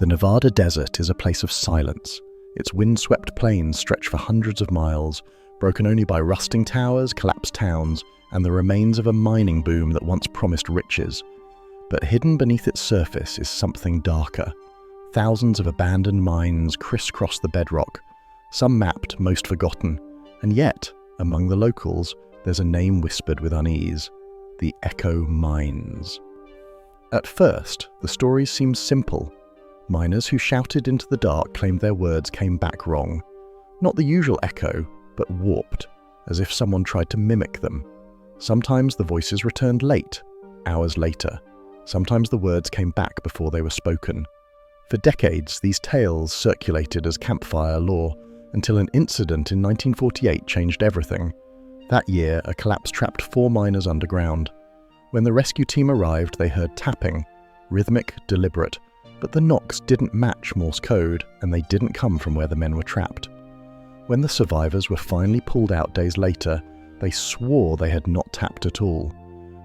The Nevada desert is a place of silence. Its windswept plains stretch for hundreds of miles, broken only by rusting towers, collapsed towns, and the remains of a mining boom that once promised riches. But hidden beneath its surface is something darker. Thousands of abandoned mines crisscross the bedrock, some mapped, most forgotten, and yet, among the locals, there's a name whispered with unease: the Echo Mines. At first, the stories seemed simple. Miners who shouted into the dark claimed their words came back wrong. Not the usual echo, but warped, as if someone tried to mimic them. Sometimes the voices returned late, hours later. Sometimes the words came back before they were spoken. For decades, these tales circulated as campfire lore, until an incident in 1948 changed everything. That year, a collapse trapped 4 miners underground. When the rescue team arrived, they heard tapping, rhythmic, deliberate, but the knocks didn't match Morse code, and they didn't come from where the men were trapped. When the survivors were finally pulled out days later, they swore they had not tapped at all.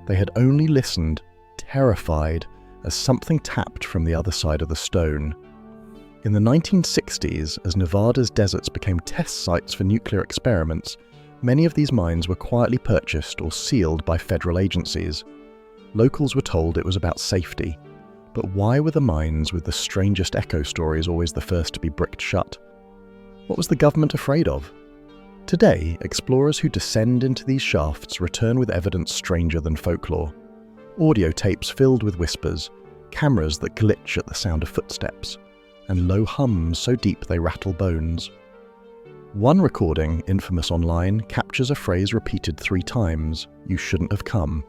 They had only listened, terrified, as something tapped from the other side of the stone. In the 1960s, as Nevada's deserts became test sites for nuclear experiments, many of these mines were quietly purchased or sealed by federal agencies. Locals were told it was about safety. But why were the mines with the strangest echo stories always the first to be bricked shut? What was the government afraid of? Today, explorers who descend into these shafts return with evidence stranger than folklore. Audio tapes filled with whispers, cameras that glitch at the sound of footsteps, and low hums so deep they rattle bones. One recording, infamous online, captures a phrase repeated 3 times: "You shouldn't have come."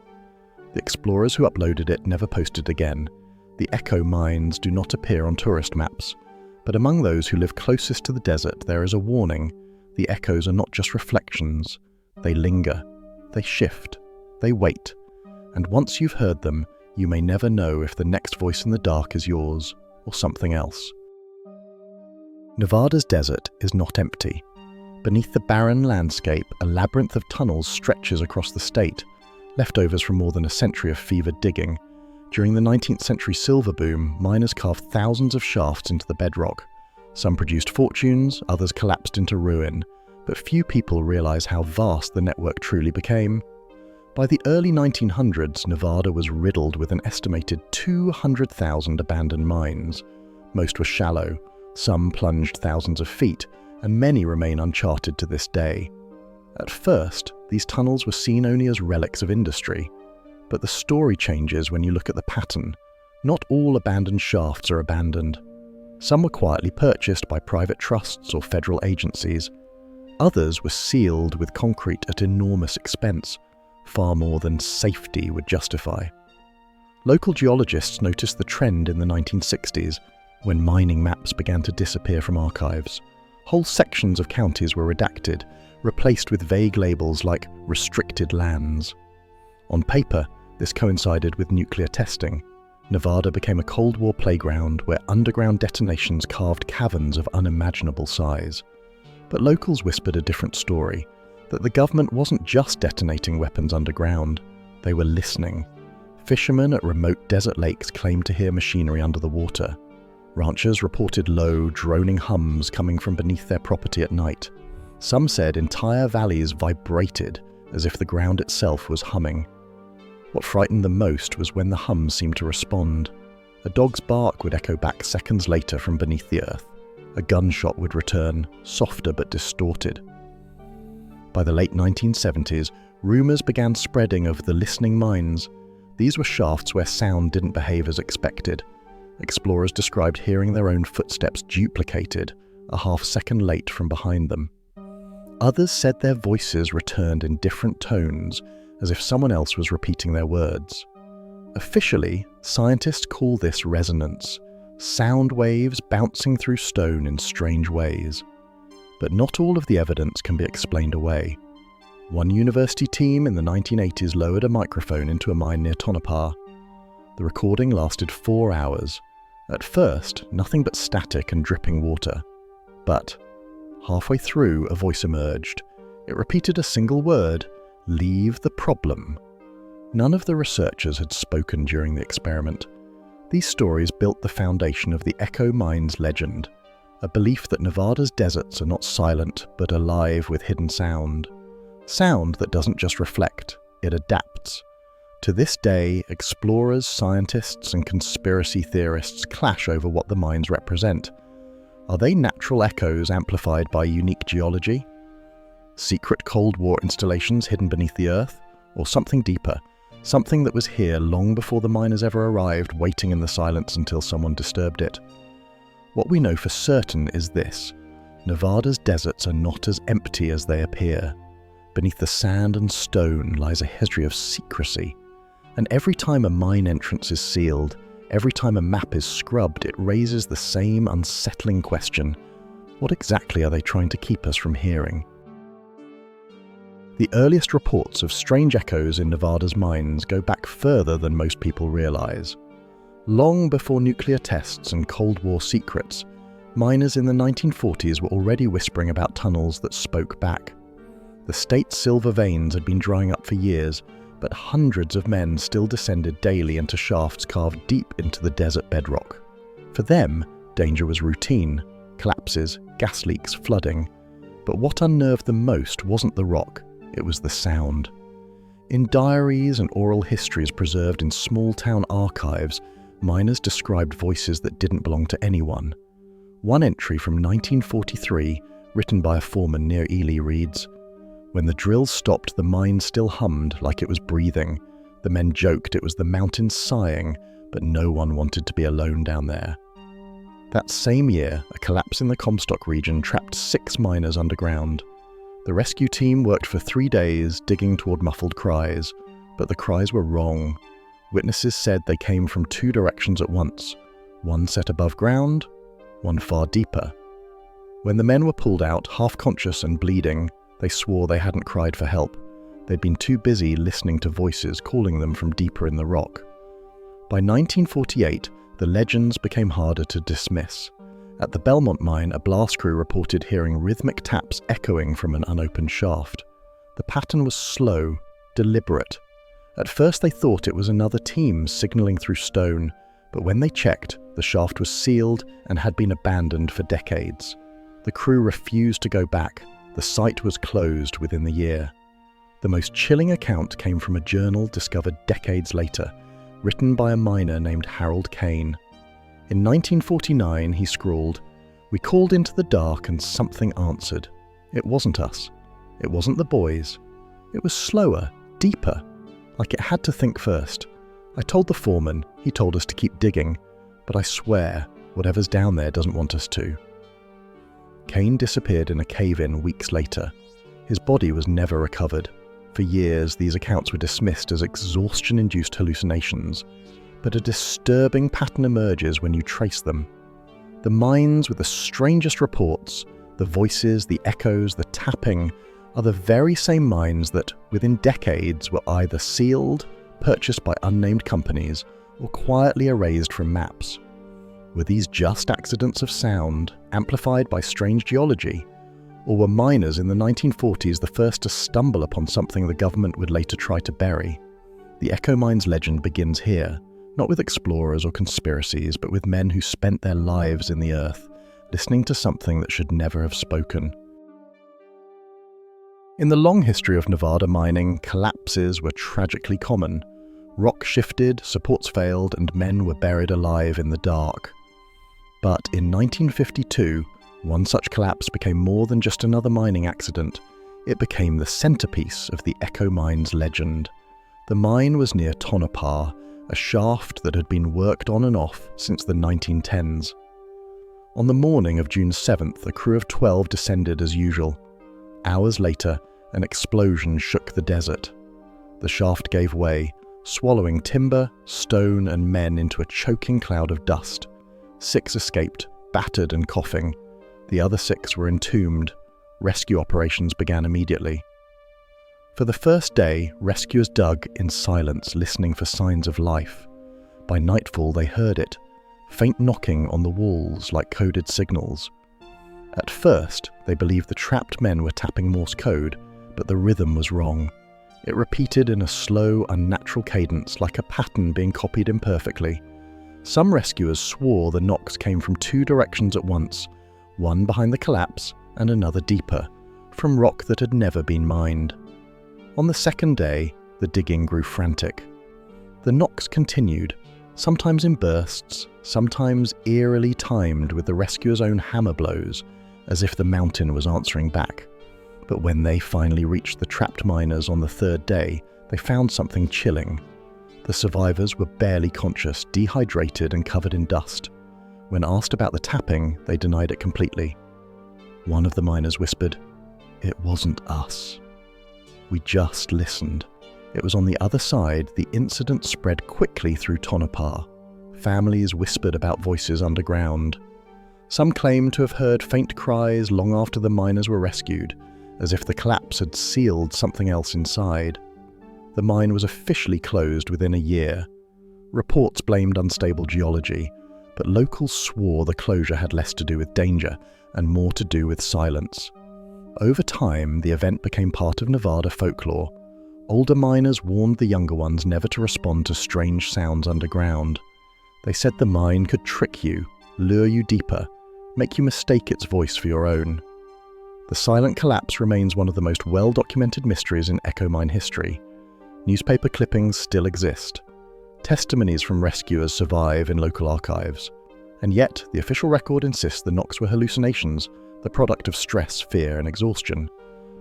The explorers who uploaded it never posted again. The Echo Mines do not appear on tourist maps, but among those who live closest to the desert there is a warning. The echoes are not just reflections. They linger, they shift, they wait, and once you've heard them, you may never know if the next voice in the dark is yours or something else. Nevada's desert is not empty. Beneath the barren landscape, a labyrinth of tunnels stretches across the state, leftovers from more than a century of fevered digging. During the 19th century silver boom, miners carved thousands of shafts into the bedrock. Some produced fortunes, others collapsed into ruin, but few people realize how vast the network truly became. By the early 1900s, Nevada was riddled with an estimated 200,000 abandoned mines. Most were shallow, some plunged thousands of feet, and many remain uncharted to this day. At first, these tunnels were seen only as relics of industry. But the story changes when you look at the pattern. Not all abandoned shafts are abandoned. Some were quietly purchased by private trusts or federal agencies. Others were sealed with concrete at enormous expense, far more than safety would justify. Local geologists noticed the trend in the 1960s, when mining maps began to disappear from archives. Whole sections of counties were redacted, replaced with vague labels like restricted lands. On paper, this coincided with nuclear testing. Nevada became a Cold War playground where underground detonations carved caverns of unimaginable size. But locals whispered a different story, that the government wasn't just detonating weapons underground, they were listening. Fishermen at remote desert lakes claimed to hear machinery under the water. Ranchers reported low, droning hums coming from beneath their property at night. Some said entire valleys vibrated, as if the ground itself was humming. What frightened them most was when the hum seemed to respond. A dog's bark would echo back seconds later from beneath the earth. A gunshot would return, softer but distorted. By the late 1970s, rumors began spreading of the listening mines. These were shafts where sound didn't behave as expected. Explorers described hearing their own footsteps duplicated, a half-second late from behind them. Others said their voices returned in different tones, as if someone else was repeating their words. Officially, scientists call this resonance, sound waves bouncing through stone in strange ways. But not all of the evidence can be explained away. One university team in the 1980s lowered a microphone into a mine near Tonopah. The recording lasted 4 hours. At first, nothing but static and dripping water. But halfway through, a voice emerged. It repeated a single word: "Leave the problem." None of the researchers had spoken during the experiment. These stories built the foundation of the Echo Mines legend, a belief that Nevada's deserts are not silent but alive with hidden sound. Sound that doesn't just reflect, it adapts. To this day, explorers, scientists, and conspiracy theorists clash over what the mines represent. Are they natural echoes amplified by unique geology? Secret Cold War installations hidden beneath the earth? Or something deeper? Something that was here long before the miners ever arrived, waiting in the silence until someone disturbed it? What we know for certain is this: Nevada's deserts are not as empty as they appear. Beneath the sand and stone lies a history of secrecy. And every time a mine entrance is sealed, every time a map is scrubbed, it raises the same unsettling question: what exactly are they trying to keep us from hearing? The earliest reports of strange echoes in Nevada's mines go back further than most people realize. Long before nuclear tests and Cold War secrets, miners in the 1940s were already whispering about tunnels that spoke back. The state's silver veins had been drying up for years, but hundreds of men still descended daily into shafts carved deep into the desert bedrock. For them, danger was routine: collapses, gas leaks, flooding. But what unnerved them most wasn't the rock, it was the sound. In diaries and oral histories preserved in small-town archives, miners described voices that didn't belong to anyone. One entry from 1943, written by a foreman near Ely, reads, "When the drills stopped, the mine still hummed like it was breathing. The men joked it was the mountains sighing, but no one wanted to be alone down there." That same year, a collapse in the Comstock region trapped 6 miners underground. The rescue team worked for 3 days, digging toward muffled cries, but the cries were wrong. Witnesses said they came from 2 directions at once, one set above ground, one far deeper. When the men were pulled out, half-conscious and bleeding, they swore they hadn't cried for help. They'd been too busy listening to voices calling them from deeper in the rock. By 1948, the legends became harder to dismiss. At the Belmont mine, a blast crew reported hearing rhythmic taps echoing from an unopened shaft. The pattern was slow, deliberate. At first they thought it was another team signaling through stone, but when they checked, the shaft was sealed and had been abandoned for decades. The crew refused to go back. The site was closed within the year. The most chilling account came from a journal discovered decades later, written by a miner named Harold Kane. In 1949, he scrawled, "We called into the dark and something answered. It wasn't us. It wasn't the boys. It was slower, deeper, like it had to think first. I told the foreman, he told us to keep digging, but I swear, whatever's down there doesn't want us to." Kane disappeared in a cave-in weeks later. His body was never recovered. For years, these accounts were dismissed as exhaustion-induced hallucinations, but a disturbing pattern emerges when you trace them. The mines with the strangest reports, the voices, the echoes, the tapping, are the very same mines that, within decades, were either sealed, purchased by unnamed companies, or quietly erased from maps. Were these just accidents of sound, amplified by strange geology? Or were miners in the 1940s the first to stumble upon something the government would later try to bury? The Echo Mines legend begins here, not with explorers or conspiracies, but with men who spent their lives in the earth, listening to something that should never have spoken. In the long history of Nevada mining, collapses were tragically common. Rock shifted, supports failed, and men were buried alive in the dark. But in 1952, one such collapse became more than just another mining accident. It became the centerpiece of the Echo Mines legend. The mine was near Tonopah, a shaft that had been worked on and off since the 1910s. On the morning of June 7th, a crew of 12 descended as usual. Hours later, an explosion shook the desert. The shaft gave way, swallowing timber, stone, and men into a choking cloud of dust. 6 escaped, battered and coughing. The other 6 were entombed. Rescue operations began immediately. For the first day, rescuers dug in silence, listening for signs of life. By nightfall, they heard it, faint knocking on the walls like coded signals. At first, they believed the trapped men were tapping Morse code, but the rhythm was wrong. It repeated in a slow, unnatural cadence, like a pattern being copied imperfectly. Some rescuers swore the knocks came from two directions at once, one behind the collapse and another deeper, from rock that had never been mined. On the second day, the digging grew frantic. The knocks continued, sometimes in bursts, sometimes eerily timed with the rescuers' own hammer blows, as if the mountain was answering back. But when they finally reached the trapped miners on the third day, they found something chilling. The survivors were barely conscious, dehydrated and covered in dust. When asked about the tapping, they denied it completely. One of the miners whispered, "It wasn't us. We just listened." It was on the other side the incident spread quickly through Tonopah. Families whispered about voices underground. Some claimed to have heard faint cries long after the miners were rescued, as if the collapse had sealed something else inside. The mine was officially closed within a year. Reports blamed unstable geology, but locals swore the closure had less to do with danger and more to do with silence. Over time, the event became part of Nevada folklore. Older miners warned the younger ones never to respond to strange sounds underground. They said the mine could trick you, lure you deeper, make you mistake its voice for your own. The silent collapse remains one of the most well-documented mysteries in echo mine history. Newspaper clippings still exist. Testimonies from rescuers survive in local archives. And yet, the official record insists the knocks were hallucinations, the product of stress, fear, and exhaustion.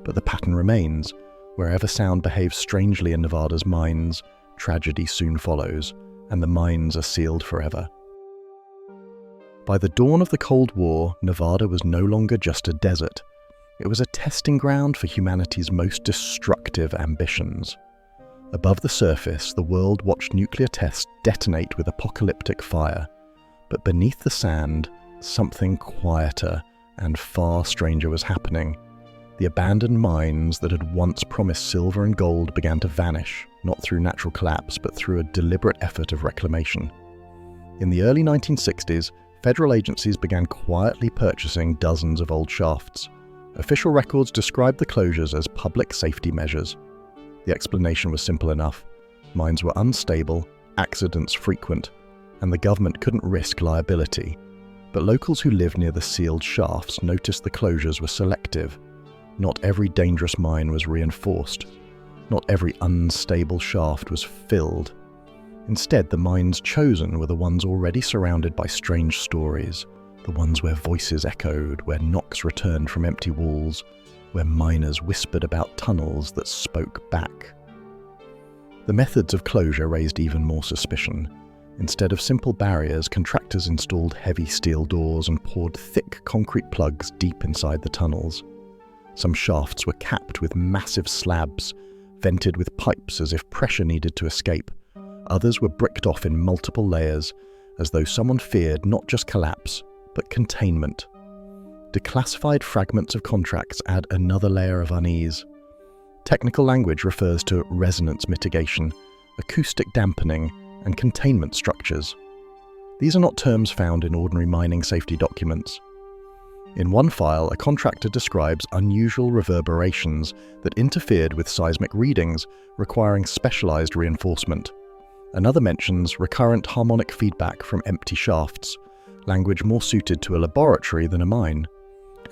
But the pattern remains. Wherever sound behaves strangely in Nevada's mines, tragedy soon follows, and the mines are sealed forever. By the dawn of the Cold War, Nevada was no longer just a desert. It was a testing ground for humanity's most destructive ambitions. Above the surface, the world watched nuclear tests detonate with apocalyptic fire. But beneath the sand, something quieter and far stranger was happening. The abandoned mines that had once promised silver and gold began to vanish, not through natural collapse, but through a deliberate effort of reclamation. In the early 1960s, federal agencies began quietly purchasing dozens of old shafts. Official records described the closures as public safety measures. The explanation was simple enough. Mines were unstable, accidents frequent, and the government couldn't risk liability. But locals who lived near the sealed shafts noticed the closures were selective. Not every dangerous mine was reinforced. Not every unstable shaft was filled. Instead, the mines chosen were the ones already surrounded by strange stories, the ones where voices echoed, where knocks returned from empty walls, where miners whispered about tunnels that spoke back. The methods of closure raised even more suspicion. Instead of simple barriers, contractors installed heavy steel doors and poured thick concrete plugs deep inside the tunnels. Some shafts were capped with massive slabs, vented with pipes as if pressure needed to escape. Others were bricked off in multiple layers, as though someone feared not just collapse, but containment. Declassified fragments of contracts add another layer of unease. Technical language refers to resonance mitigation, acoustic dampening, and containment structures. These are not terms found in ordinary mining safety documents. In one file, a contractor describes unusual reverberations that interfered with seismic readings, requiring specialized reinforcement. Another mentions recurrent harmonic feedback from empty shafts, language more suited to a laboratory than a mine.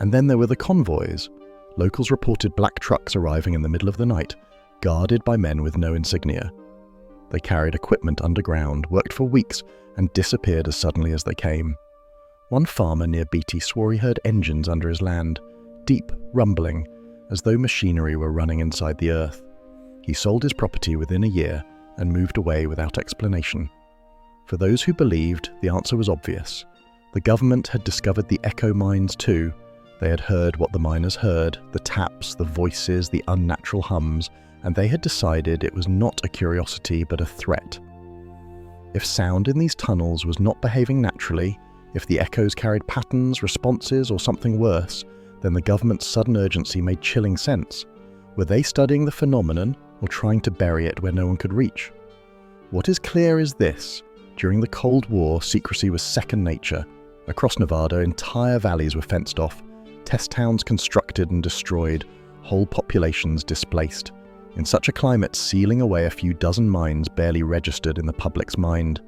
And then there were the convoys. Locals reported black trucks arriving in the middle of the night, guarded by men with no insignia. They carried equipment underground, worked for weeks, and disappeared as suddenly as they came. One farmer near Beatty swore he heard engines under his land, deep, rumbling, as though machinery were running inside the earth. He sold his property within a year and moved away without explanation. For those who believed, the answer was obvious. The government had discovered the echo mines too. They had heard what the miners heard, the taps, the voices, the unnatural hums, and they had decided it was not a curiosity but a threat. If sound in these tunnels was not behaving naturally, if the echoes carried patterns, responses, or something worse, then the government's sudden urgency made chilling sense. Were they studying the phenomenon or trying to bury it where no one could reach? What is clear is this: during the Cold War, secrecy was second nature. Across Nevada, entire valleys were fenced off, test towns constructed and destroyed, whole populations displaced. In such a climate, sealing away a few dozen mines barely registered in the public's mind.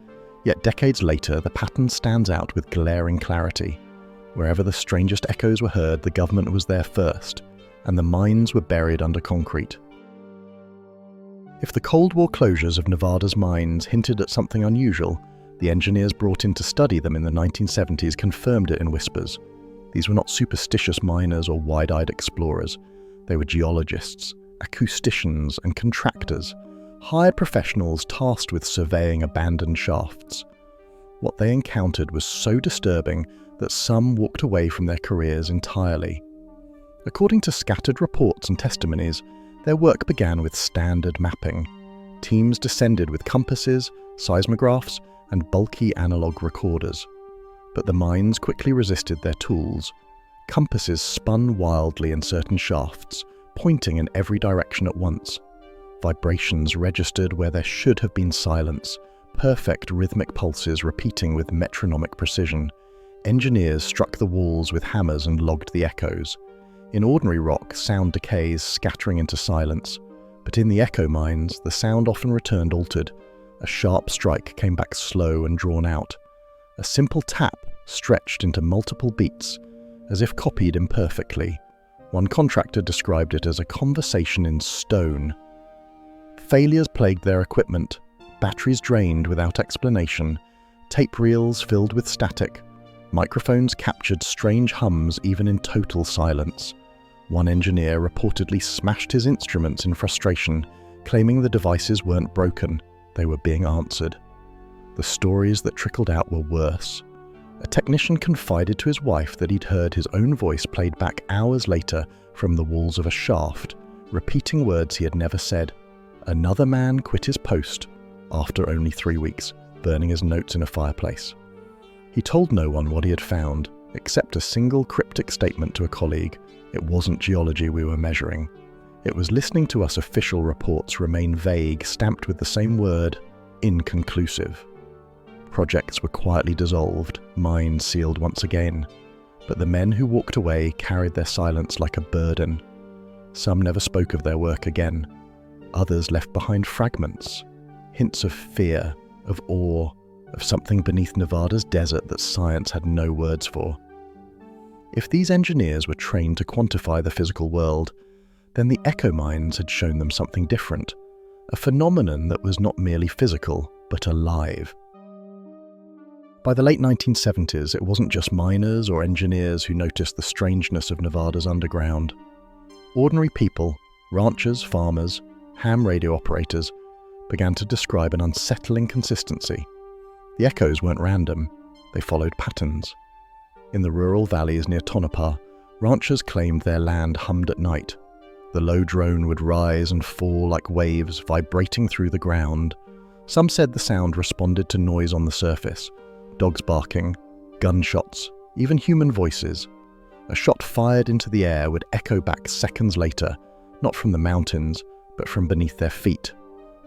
Yet decades later, the pattern stands out with glaring clarity. Wherever the strangest echoes were heard, the government was there first, and the mines were buried under concrete. If the Cold War closures of Nevada's mines hinted at something unusual, the engineers brought in to study them in the 1970s confirmed it in whispers. These were not superstitious miners or wide-eyed explorers. They were geologists, acousticians, and contractors, hired professionals tasked with surveying abandoned shafts. What they encountered was so disturbing that some walked away from their careers entirely. According to scattered reports and testimonies, their work began with standard mapping. Teams descended with compasses, seismographs, and bulky analog recorders. But the mines quickly resisted their tools. Compasses spun wildly in certain shafts, pointing in every direction at once. Vibrations registered where there should have been silence, perfect rhythmic pulses repeating with metronomic precision. Engineers struck the walls with hammers and logged the echoes. In ordinary rock, sound decays, scattering into silence. But in the echo mines, the sound often returned altered. A sharp strike came back slow and drawn out. A simple tap stretched into multiple beats, as if copied imperfectly. One contractor described it as a conversation in stone. Failures plagued their equipment, batteries drained without explanation, tape reels filled with static. Microphones captured strange hums even in total silence. One engineer reportedly smashed his instruments in frustration, claiming the devices weren't broken, they were being answered. The stories that trickled out were worse. A technician confided to his wife that he'd heard his own voice played back hours later from the walls of a shaft, repeating words he had never said. Another man quit his post after only 3 weeks, burning his notes in a fireplace. He told no one what he had found, except a single cryptic statement to a colleague. It wasn't geology we were measuring. It was listening to us official reports remain vague, stamped with the same word, inconclusive. Projects were quietly dissolved, mines sealed once again. But the men who walked away carried their silence like a burden. Some never spoke of their work again. Others left behind fragments, hints of fear, of awe, of something beneath Nevada's desert that science had no words for. If these engineers were trained to quantify the physical world, then the echo mines had shown them something different, a phenomenon that was not merely physical, but alive. By the late 1970s, it wasn't just miners or engineers who noticed the strangeness of Nevada's underground. Ordinary people, ranchers, farmers, ham radio operators, began to describe an unsettling consistency. The echoes weren't random, they followed patterns. In the rural valleys near Tonopah, ranchers claimed their land hummed at night. The low drone would rise and fall like waves vibrating through the ground. Some said the sound responded to noise on the surface, dogs barking, gunshots, even human voices. A shot fired into the air would echo back seconds later, not from the mountains, but from beneath their feet.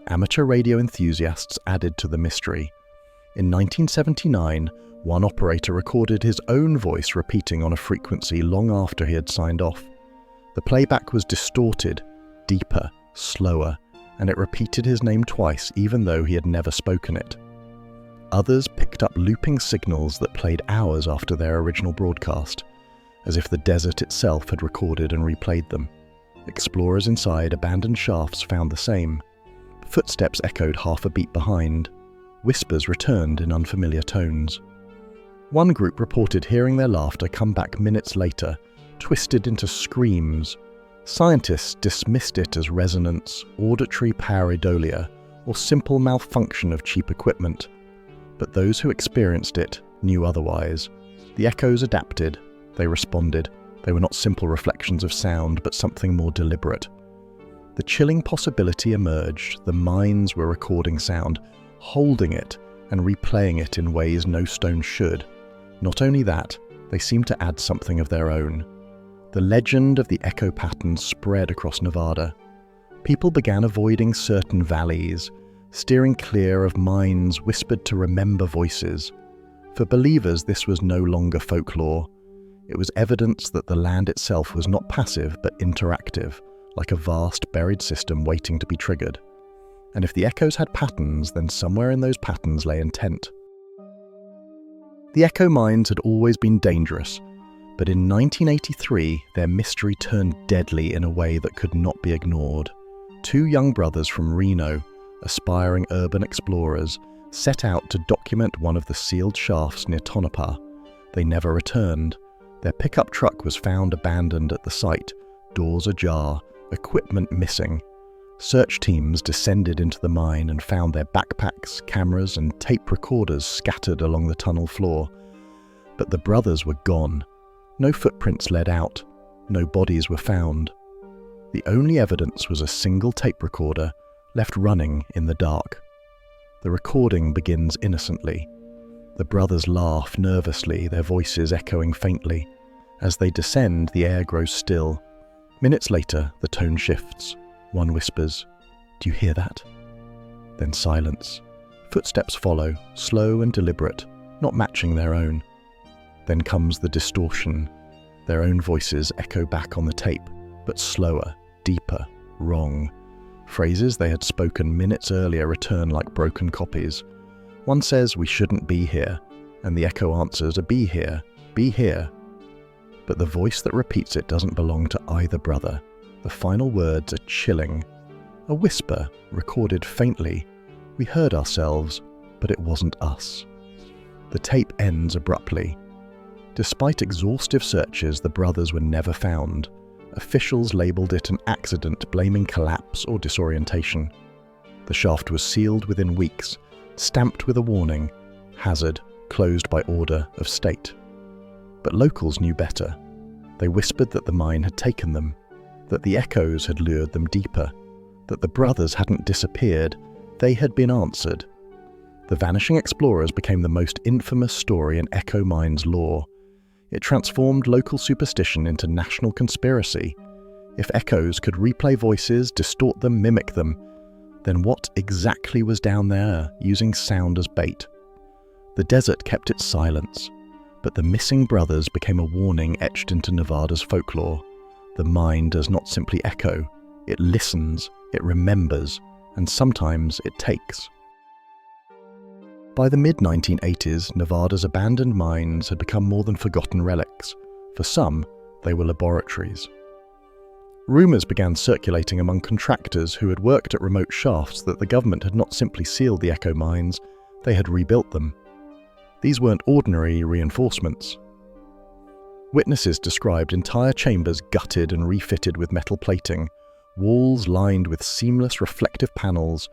Amateur radio enthusiasts added to the mystery. In 1979, one operator recorded his own voice repeating on a frequency long after he had signed off. The playback was distorted, deeper, slower, and it repeated his name twice even though he had never spoken it. Others picked up looping signals that played hours after their original broadcast, as if the desert itself had recorded and replayed them. Explorers inside abandoned shafts found the same. Footsteps echoed half a beat behind. Whispers returned in unfamiliar tones. One group reported hearing their laughter come back minutes later, twisted into screams. Scientists dismissed it as resonance, auditory pareidolia, or simple malfunction of cheap equipment. But those who experienced it knew otherwise. The echoes adapted, they responded. They were not simple reflections of sound, but something more deliberate. The chilling possibility emerged. The mines were recording sound, holding it and replaying it in ways no stone should. Not only that, they seemed to add something of their own. The legend of the echo pattern spread across Nevada. People began avoiding certain valleys, steering clear of mines whispered to remember voices. For believers, this was no longer folklore. It was evidence that the land itself was not passive but interactive, like a vast buried system waiting to be triggered. And if the echoes had patterns, then somewhere in those patterns lay intent. The echo mines had always been dangerous, but in 1983 their mystery turned deadly in a way that could not be ignored. Two young brothers from Reno, aspiring urban explorers, set out to document one of the sealed shafts near Tonopah. They never returned. Their pickup truck was found abandoned at the site, doors ajar, equipment missing. Search teams descended into the mine and found their backpacks, cameras, and tape recorders scattered along the tunnel floor. But the brothers were gone. No footprints led out. No bodies were found. The only evidence was a single tape recorder left running in the dark. The recording begins innocently. The brothers laugh nervously, their voices echoing faintly. As they descend, the air grows still. Minutes later, the tone shifts. One whispers, "Do you hear that?" Then silence. Footsteps follow, slow and deliberate, not matching their own. Then comes the distortion. Their own voices echo back on the tape, but slower, deeper, wrong. Phrases they had spoken minutes earlier return like broken copies. One says, "We shouldn't be here," and the echo answers, "Be here, be here." But the voice that repeats it doesn't belong to either brother. The final words are chilling. A whisper, recorded faintly. "We heard ourselves, but it wasn't us." The tape ends abruptly. Despite exhaustive searches, the brothers were never found. Officials labelled it an accident, blaming collapse or disorientation. The shaft was sealed within weeks, stamped with a warning, hazard, closed by order of state. But locals knew better. They whispered that the mine had taken them, that the echoes had lured them deeper, that the brothers hadn't disappeared, they had been answered. The vanishing explorers became the most infamous story in echo mines lore. It transformed local superstition into national conspiracy. If echoes could replay voices, distort them, mimic them, then what exactly was down there, using sound as bait? The desert kept its silence, but the missing brothers became a warning etched into Nevada's folklore. The mind does not simply echo, it listens, it remembers, and sometimes it takes. By the mid-1980s, Nevada's abandoned mines had become more than forgotten relics. For some, they were laboratories. Rumours began circulating among contractors who had worked at remote shafts that the government had not simply sealed the echo mines, they had rebuilt them. These weren't ordinary reinforcements. Witnesses described entire chambers gutted and refitted with metal plating, walls lined with seamless reflective panels,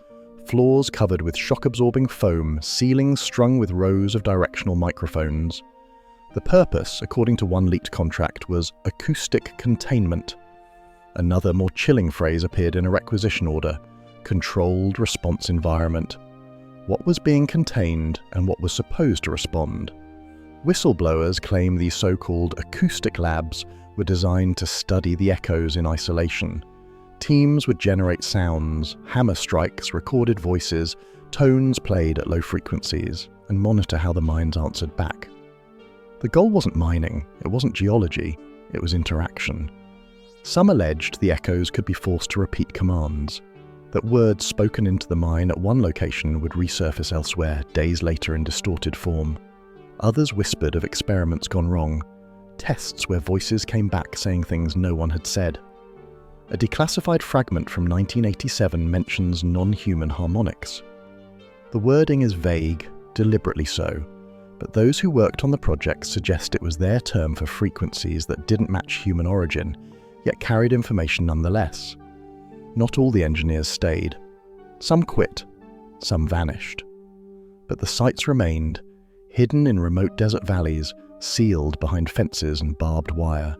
floors covered with shock-absorbing foam, ceilings strung with rows of directional microphones. The purpose, according to one leaked contract, was acoustic containment. Another, more chilling phrase appeared in a requisition order: controlled response environment. What was being contained and what was supposed to respond? Whistleblowers claim these so-called acoustic labs were designed to study the echoes in isolation. Teams would generate sounds, hammer strikes, recorded voices, tones played at low frequencies, and monitor how the mines answered back. The goal wasn't mining, it wasn't geology, it was interaction. Some alleged the echoes could be forced to repeat commands, that words spoken into the mine at one location would resurface elsewhere days later in distorted form. Others whispered of experiments gone wrong, tests where voices came back saying things no one had said. A declassified fragment from 1987 mentions non-human harmonics. The wording is vague, deliberately so, but those who worked on the project suggest it was their term for frequencies that didn't match human origin, yet carried information nonetheless. Not all the engineers stayed. Some quit, some vanished. But the sites remained, hidden in remote desert valleys, sealed behind fences and barbed wire.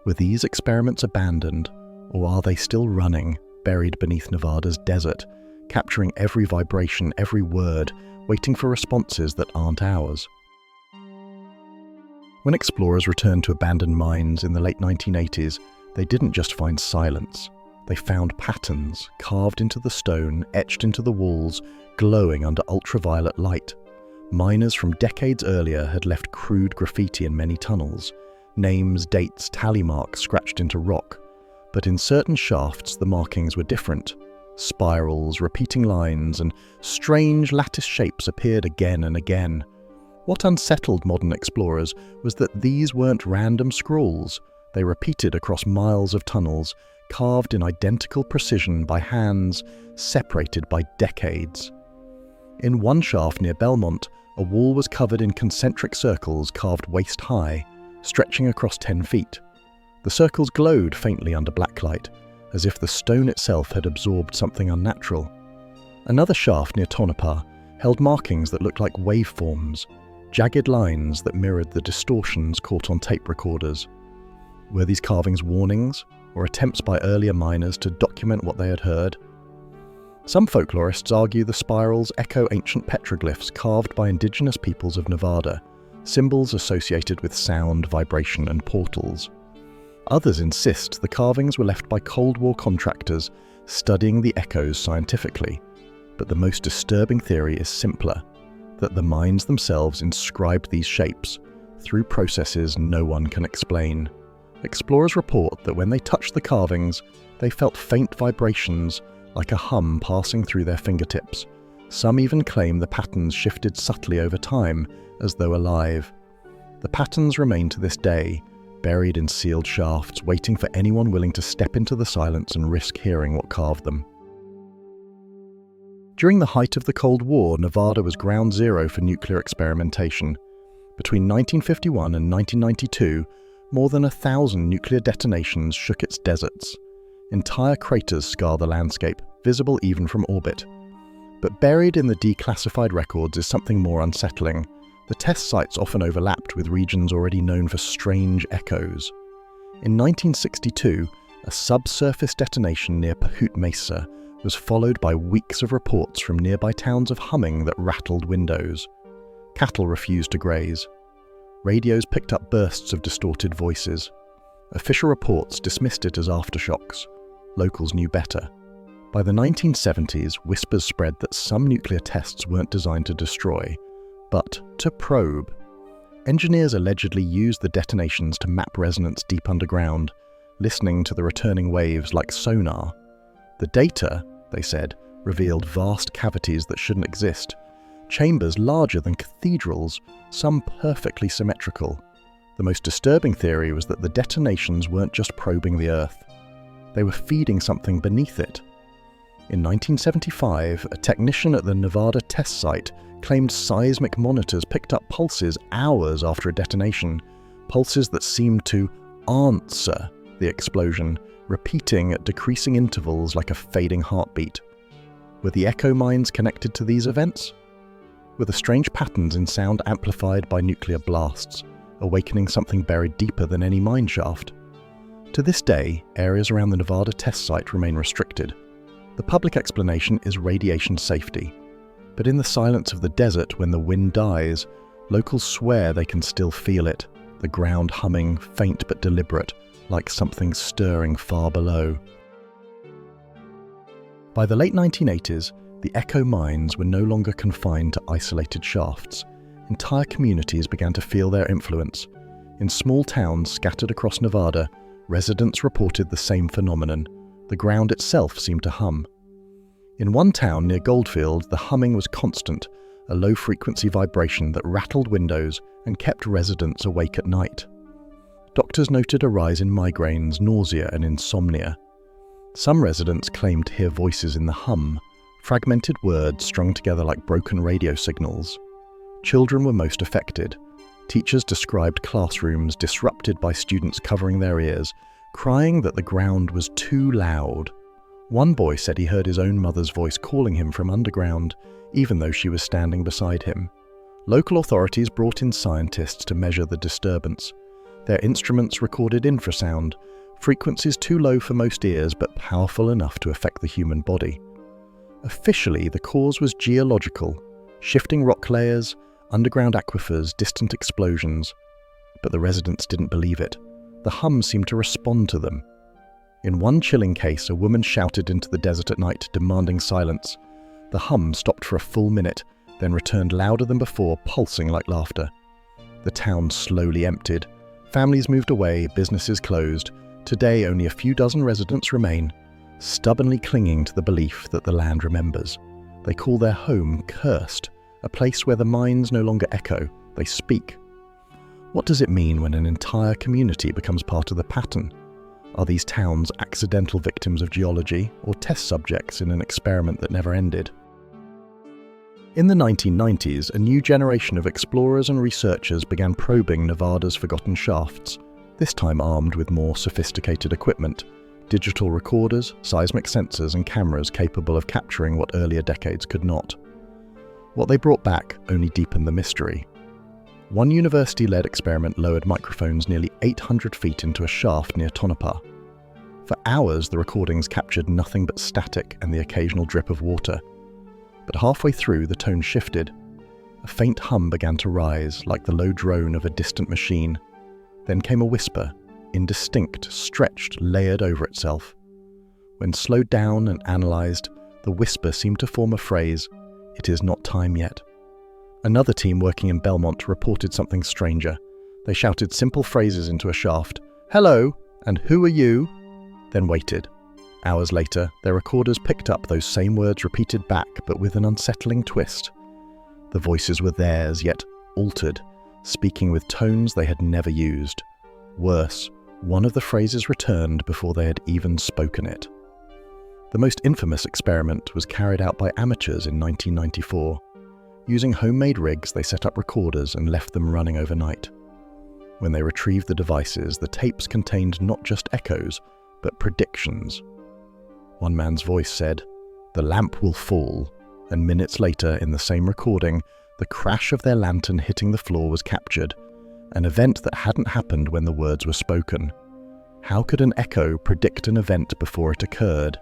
Were these experiments abandoned, or are they still running, buried beneath Nevada's desert, capturing every vibration, every word, waiting for responses that aren't ours? When explorers returned to abandoned mines in the late 1980s, they didn't just find silence. They found patterns carved into the stone, etched into the walls, glowing under ultraviolet light. Miners from decades earlier had left crude graffiti in many tunnels, names, dates, tally marks scratched into rock. But in certain shafts, the markings were different. Spirals, repeating lines, and strange lattice shapes appeared again and again. What unsettled modern explorers was that these weren't random scrawls. They repeated across miles of tunnels, carved in identical precision by hands separated by decades. In one shaft near Belmont, a wall was covered in concentric circles carved waist-high, stretching across 10 feet. The circles glowed faintly under blacklight, as if the stone itself had absorbed something unnatural. Another shaft near Tonopah held markings that looked like waveforms, jagged lines that mirrored the distortions caught on tape recorders. Were these carvings warnings, or attempts by earlier miners to document what they had heard? Some folklorists argue the spirals echo ancient petroglyphs carved by indigenous peoples of Nevada, symbols associated with sound, vibration, and portals. Others insist the carvings were left by Cold War contractors studying the echoes scientifically, but the most disturbing theory is simpler, that the minds themselves inscribed these shapes through processes no one can explain. Explorers report that when they touched the carvings, they felt faint vibrations like a hum passing through their fingertips. Some even claim the patterns shifted subtly over time, as though alive. The patterns remain to this day, buried in sealed shafts, waiting for anyone willing to step into the silence and risk hearing what carved them. During the height of the Cold War, Nevada was ground zero for nuclear experimentation. Between 1951 and 1992, more than 1,000 nuclear detonations shook its deserts. Entire craters scar the landscape, visible even from orbit. But buried in the declassified records is something more unsettling. The test sites often overlapped with regions already known for strange echoes. In 1962, a subsurface detonation near Pahut Mesa was followed by weeks of reports from nearby towns of humming that rattled windows. Cattle refused to graze. Radios picked up bursts of distorted voices. Official reports dismissed it as aftershocks. Locals knew better. By the 1970s, whispers spread that some nuclear tests weren't designed to destroy, but to probe. Engineers allegedly used the detonations to map resonance deep underground, listening to the returning waves like sonar. The data, they said, revealed vast cavities that shouldn't exist. Chambers larger than cathedrals, some perfectly symmetrical. The most disturbing theory was that the detonations weren't just probing the Earth. They were feeding something beneath it. In 1975, a technician at the Nevada test site claimed seismic monitors picked up pulses hours after a detonation, pulses that seemed to answer the explosion, repeating at decreasing intervals like a fading heartbeat. Were the echo mines connected to these events? Were the strange patterns in sound amplified by nuclear blasts, awakening something buried deeper than any mine shaft? To this day, areas around the Nevada test site remain restricted. The public explanation is radiation safety. But in the silence of the desert when the wind dies, locals swear they can still feel it, the ground humming, faint but deliberate, like something stirring far below. By the late 1980s, the echo mines were no longer confined to isolated shafts. Entire communities began to feel their influence. In small towns scattered across Nevada, residents reported the same phenomenon. The ground itself seemed to hum. In one town near Goldfield, the humming was constant, a low-frequency vibration that rattled windows and kept residents awake at night. Doctors noted a rise in migraines, nausea, and insomnia. Some residents claimed to hear voices in the hum, fragmented words strung together like broken radio signals. Children were most affected. Teachers described classrooms disrupted by students covering their ears, crying that the ground was too loud. One boy said he heard his own mother's voice calling him from underground, even though she was standing beside him. Local authorities brought in scientists to measure the disturbance. Their instruments recorded infrasound, frequencies too low for most ears but powerful enough to affect the human body. Officially, the cause was geological, shifting rock layers, underground aquifers, distant explosions. But the residents didn't believe it. The hum seemed to respond to them. In one chilling case, a woman shouted into the desert at night, demanding silence. The hum stopped for a full minute, then returned louder than before, pulsing like laughter. The town slowly emptied. Families moved away, businesses closed. Today, only a few dozen residents remain, stubbornly clinging to the belief that the land remembers. They call their home cursed, a place where the mines no longer echo, They speak. What does it mean when an entire community becomes part of the pattern? Are these towns accidental victims of geology or test subjects in an experiment that never ended? In the 1990s, a new generation of explorers and researchers began probing Nevada's forgotten shafts, this time armed with more sophisticated equipment, digital recorders, seismic sensors and cameras capable of capturing what earlier decades could not. What they brought back only deepened the mystery. One university-led experiment lowered microphones nearly 800 feet into a shaft near Tonopah. For hours, the recordings captured nothing but static and the occasional drip of water. But halfway through, the tone shifted. A faint hum began to rise, like the low drone of a distant machine. Then came a whisper, indistinct, stretched, layered over itself. When slowed down and analysed, the whisper seemed to form a phrase, "It is not time yet." Another team working in Belmont reported something stranger. They shouted simple phrases into a shaft, "Hello," and "Who are you?" Then waited. Hours later, their recorders picked up those same words repeated back, but with an unsettling twist. The voices were theirs, yet altered, speaking with tones they had never used. Worse, one of the phrases returned before they had even spoken it. The most infamous experiment was carried out by amateurs in 1994. Using homemade rigs, they set up recorders and left them running overnight. When they retrieved the devices, the tapes contained not just echoes, but predictions. One man's voice said, "The lamp will fall," and minutes later, in the same recording, the crash of their lantern hitting the floor was captured, an event that hadn't happened when the words were spoken. How could an echo predict an event before it occurred?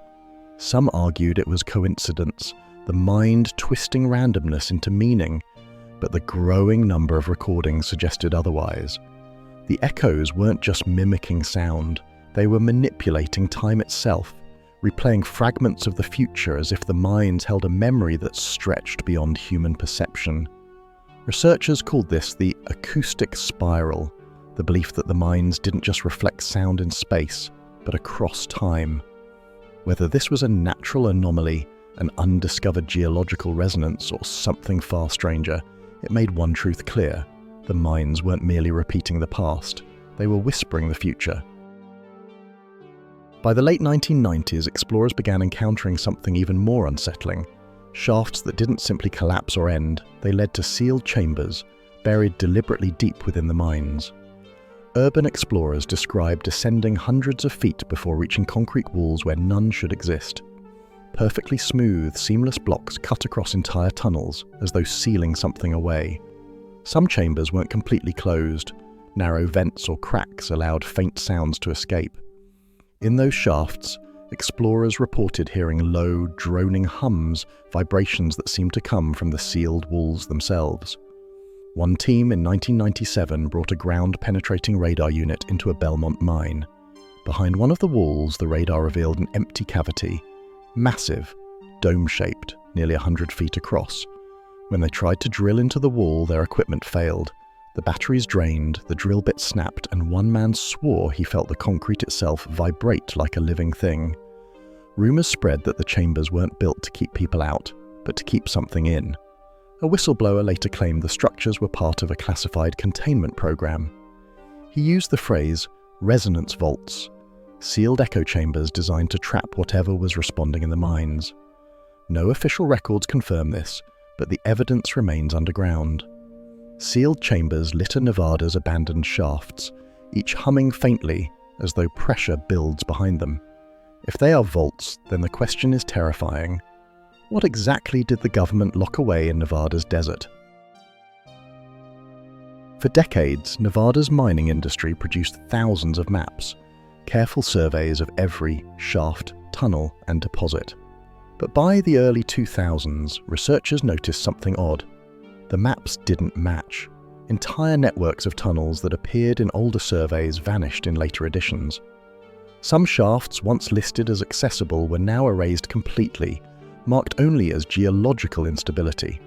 Some argued it was coincidence, the mind twisting randomness into meaning, but the growing number of recordings suggested otherwise. The echoes weren't just mimicking sound, they were manipulating time itself, replaying fragments of the future as if the minds held a memory that stretched beyond human perception. Researchers called this the acoustic spiral, the belief that the minds didn't just reflect sound in space, but across time. Whether this was a natural anomaly, an undiscovered geological resonance, or something far stranger, it made one truth clear: the minds weren't merely repeating the past, they were whispering the future. By the late 1990s, explorers began encountering something even more unsettling. Shafts that didn't simply collapse or end, they led to sealed chambers, buried deliberately deep within the mines. Urban explorers described descending hundreds of feet before reaching concrete walls where none should exist. Perfectly smooth, seamless blocks cut across entire tunnels, as though sealing something away. Some chambers weren't completely closed. Narrow vents or cracks allowed faint sounds to escape. In those shafts, explorers reported hearing low, droning hums, vibrations that seemed to come from the sealed walls themselves. One team in 1997 brought a ground-penetrating radar unit into a Belmont mine. Behind one of the walls, the radar revealed an empty cavity, massive, dome-shaped, nearly 100 feet across. When they tried to drill into the wall, their equipment failed. The batteries drained, the drill bit snapped, and one man swore he felt the concrete itself vibrate like a living thing. Rumours spread that the chambers weren't built to keep people out, but to keep something in. A whistleblower later claimed the structures were part of a classified containment program. He used the phrase resonance vaults, sealed echo chambers designed to trap whatever was responding in the mines. No official records confirm this, but the evidence remains underground. Sealed chambers litter Nevada's abandoned shafts, each humming faintly as though pressure builds behind them. If they are vaults, then the question is terrifying. What exactly did the government lock away in Nevada's desert? For decades, Nevada's mining industry produced thousands of maps, careful surveys of every shaft, tunnel, and deposit. But by the early 2000s, researchers noticed something odd. The maps didn't match. Entire networks of tunnels that appeared in older surveys vanished in later editions. Some shafts once listed as accessible were now erased completely, marked only as geological instability.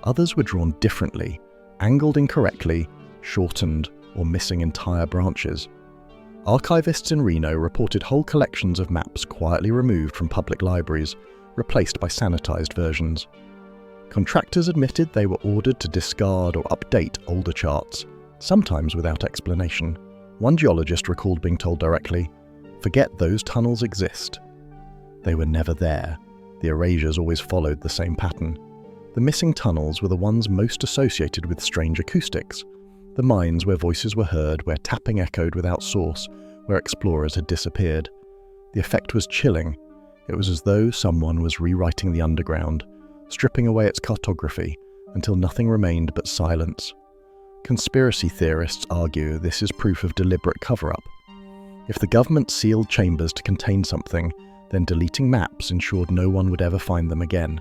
Others were drawn differently, angled incorrectly, shortened, or missing entire branches. Archivists in Reno reported whole collections of maps quietly removed from public libraries, replaced by sanitized versions. Contractors admitted they were ordered to discard or update older charts, sometimes without explanation. One geologist recalled being told directly, "Forget those tunnels exist." They were never there. The erasures always followed the same pattern. The missing tunnels were the ones most associated with strange acoustics, the mines where voices were heard, where tapping echoed without source, where explorers had disappeared. The effect was chilling. It was as though someone was rewriting the underground, stripping away its cartography until nothing remained but silence. Conspiracy theorists argue this is proof of deliberate cover-up. If the government sealed chambers to contain something, then deleting maps ensured no one would ever find them again.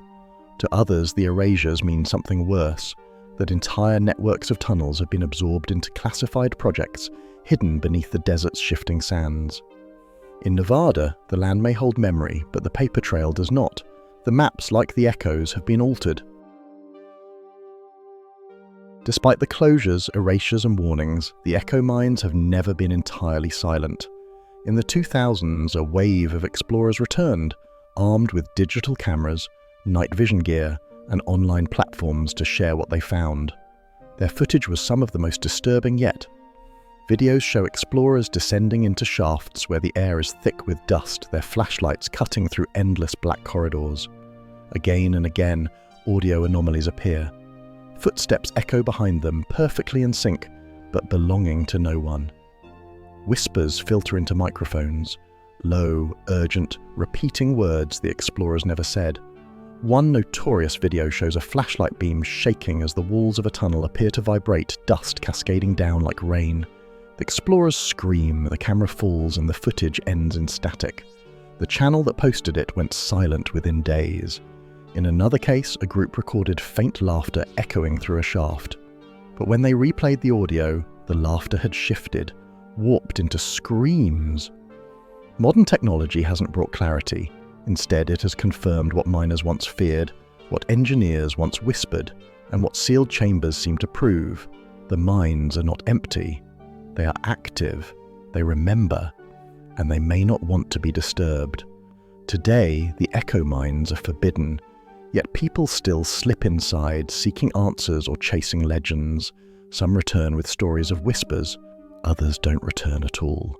To others, the erasures mean something worse, that entire networks of tunnels have been absorbed into classified projects hidden beneath the desert's shifting sands. In Nevada, the land may hold memory, but the paper trail does not. The maps, like the echoes, have been altered. Despite the closures, erasures and warnings, the echo mines have never been entirely silent. In the 2000s, a wave of explorers returned, armed with digital cameras, night vision gear, and online platforms to share what they found. Their footage was some of the most disturbing yet. Videos show explorers descending into shafts where the air is thick with dust, their flashlights cutting through endless black corridors. Again and again, audio anomalies appear. Footsteps echo behind them, perfectly in sync, but belonging to no one. Whispers filter into microphones, low, urgent, repeating words the explorers never said. One notorious video shows a flashlight beam shaking as the walls of a tunnel appear to vibrate, dust cascading down like rain. The explorers scream, the camera falls, and the footage ends in static. The channel that posted it went silent within days. In another case, a group recorded faint laughter echoing through a shaft. But when they replayed the audio, the laughter had shifted, warped into screams. Modern technology hasn't brought clarity. Instead, it has confirmed what miners once feared, what engineers once whispered, and what sealed chambers seem to prove. The mines are not empty. They are active, they remember, and they may not want to be disturbed. Today, the echo mines are forbidden, yet people still slip inside, seeking answers or chasing legends. Some return with stories of whispers, others don't return at all.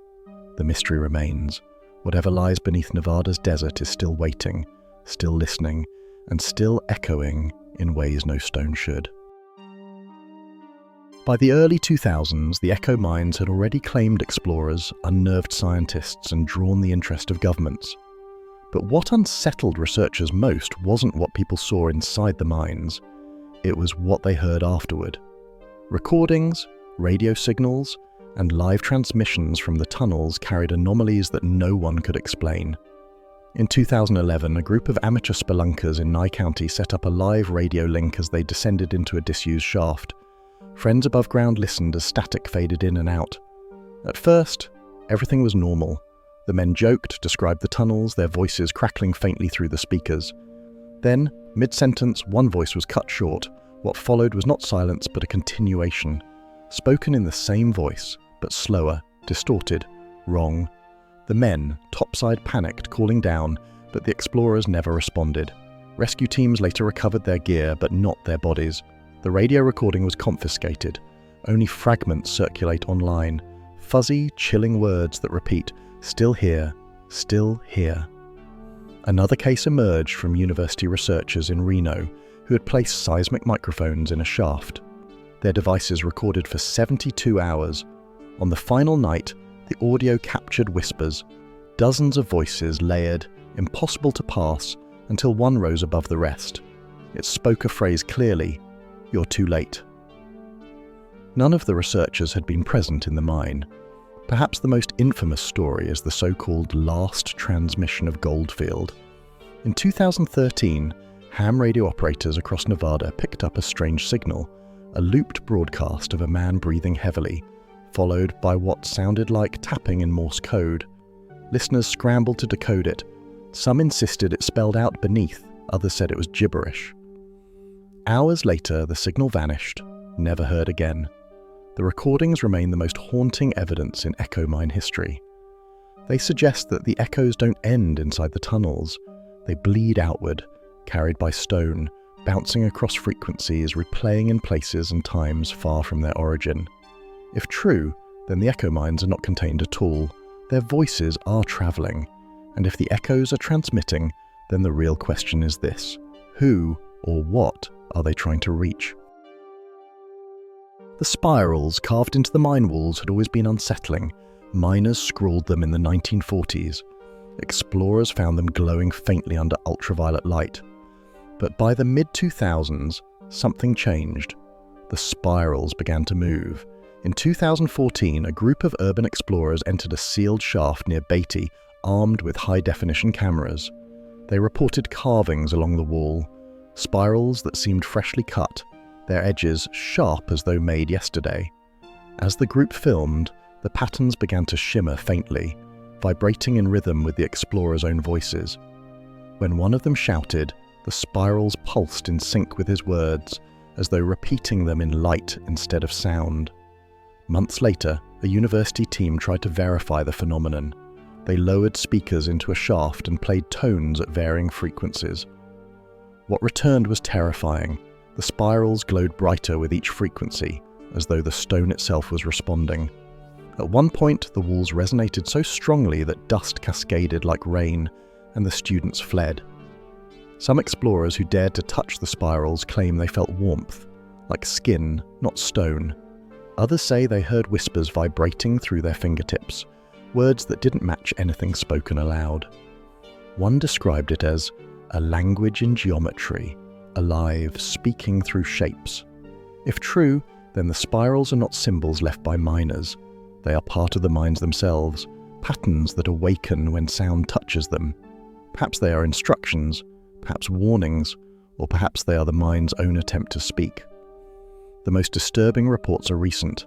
The mystery remains. Whatever lies beneath Nevada's desert is still waiting, still listening, and still echoing in ways no stone should. By the early 2000s, the echo mines had already claimed explorers, unnerved scientists, and drawn the interest of governments. But what unsettled researchers most wasn't what people saw inside the mines. It was what they heard afterward. Recordings, radio signals, and live transmissions from the tunnels carried anomalies that no one could explain. In 2011, a group of amateur spelunkers in Nye County set up a live radio link as they descended into a disused shaft. Friends above ground listened as static faded in and out. At first, everything was normal. The men joked, described the tunnels, their voices crackling faintly through the speakers. Then, mid-sentence, one voice was cut short. What followed was not silence, but a continuation. Spoken in the same voice, but slower, distorted, wrong. The men, topside panicked, calling down, but the explorers never responded. Rescue teams later recovered their gear, but not their bodies. The radio recording was confiscated. Only fragments circulate online. Fuzzy, chilling words that repeat, "Still here, still here." Another case emerged from university researchers in Reno who had placed seismic microphones in a shaft. Their devices recorded for 72 hours. On the final night, the audio captured whispers, dozens of voices layered, impossible to pass, until one rose above the rest. It spoke a phrase clearly, "You're too late." None of the researchers had been present in the mine. Perhaps the most infamous story is the so-called last transmission of Goldfield. In 2013, ham radio operators across Nevada picked up a strange signal, a looped broadcast of a man breathing heavily, followed by what sounded like tapping in Morse code. Listeners scrambled to decode it. Some insisted it spelled out beneath, others said it was gibberish. Hours later, the signal vanished, never heard again. The recordings remain the most haunting evidence in echo mine history. They suggest that the echoes don't end inside the tunnels. They bleed outward, carried by stone, bouncing across frequencies, replaying in places and times far from their origin. If true, then the echo mines are not contained at all. Their voices are travelling. And if the echoes are transmitting, then the real question is this: who or what are they trying to reach? The spirals carved into the mine walls had always been unsettling. Miners scrawled them in the 1940s. Explorers found them glowing faintly under ultraviolet light. But by the mid-2000s, something changed. The spirals began to move. In 2014, a group of urban explorers entered a sealed shaft near Beatty, armed with high-definition cameras. They reported carvings along the wall, spirals that seemed freshly cut, their edges sharp as though made yesterday. As the group filmed, the patterns began to shimmer faintly, vibrating in rhythm with the explorers' own voices. When one of them shouted, the spirals pulsed in sync with his words, as though repeating them in light instead of sound. Months later, a university team tried to verify the phenomenon. They lowered speakers into a shaft and played tones at varying frequencies. What returned was terrifying. The spirals glowed brighter with each frequency, as though the stone itself was responding. At one point, the walls resonated so strongly that dust cascaded like rain, and the students fled. Some explorers who dared to touch the spirals claim they felt warmth, like skin, not stone. Others say they heard whispers vibrating through their fingertips, words that didn't match anything spoken aloud. One described it as a language in geometry, alive, speaking through shapes. If true, then the spirals are not symbols left by miners. They are part of the mines themselves, patterns that awaken when sound touches them. Perhaps they are instructions, perhaps warnings, or perhaps they are the mine's own attempt to speak. The most disturbing reports are recent.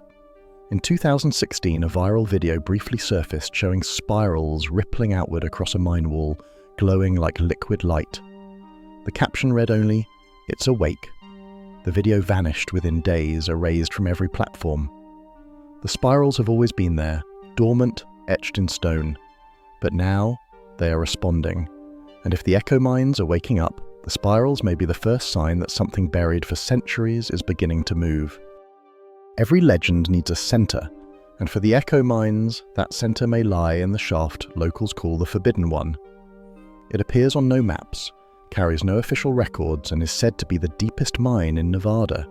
In 2016, a viral video briefly surfaced showing spirals rippling outward across a mine wall, glowing like liquid light. The caption read only, "It's awake." The video vanished within days, erased from every platform. The spirals have always been there, dormant, etched in stone. But now, they are responding. And if the echo mines are waking up, the spirals may be the first sign that something buried for centuries is beginning to move. Every legend needs a centre, and for the echo mines, that centre may lie in the shaft locals call the Forbidden One. It appears on no maps, carries no official records, and is said to be the deepest mine in Nevada.